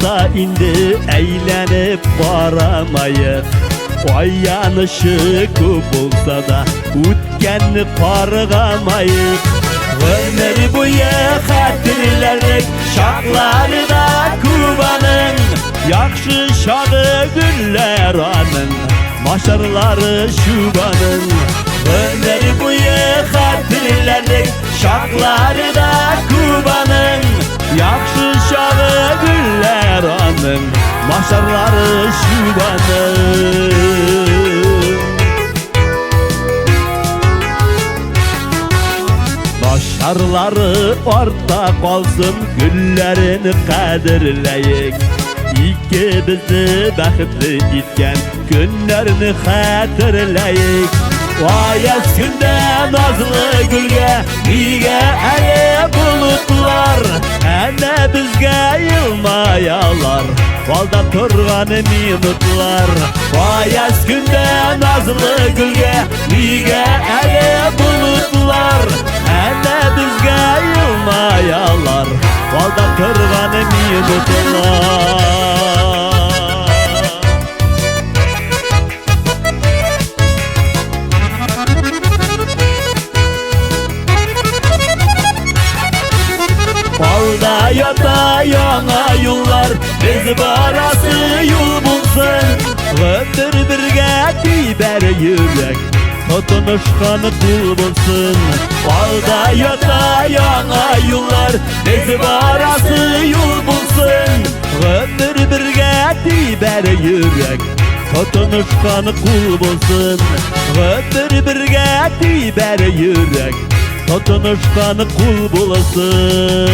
da indi eğlenip varamayız. Oy yanışı көп olsa da o'tganni qarg'amayız. Ömür boyu xatirlarik şaqlarida Kubaning yaxshi şağı günler anın maşarları şubanın. Ömür boyu xatirlarik şaqlarida Kubaning yaxshi şağı günler anın maşarları şubanın. Başarıları orta kalsın, günlerini kadirleyik. İki bizi baxtli etken günlerini hatırlayık. Vayaz günde nazlı gülge niye eli bulutlar, ene bizge yılmayalar balda turgan minutlar. Vayaz günde nazlı gülge niye eli bulutlar, ene bizge yılmayalar balda turgan minutlar. Balda yata yana yollar, biz barası yol bulsun. Ömür birge diber yürek, tutunuşkanı kul bulsun. Balda yata yana yollar, biz barası yol bulsun. Ömür birge diber yürek, tutunuşkanı kul bulsun. Ömür birge diber yürek, tutunuşkanı kul bulasın.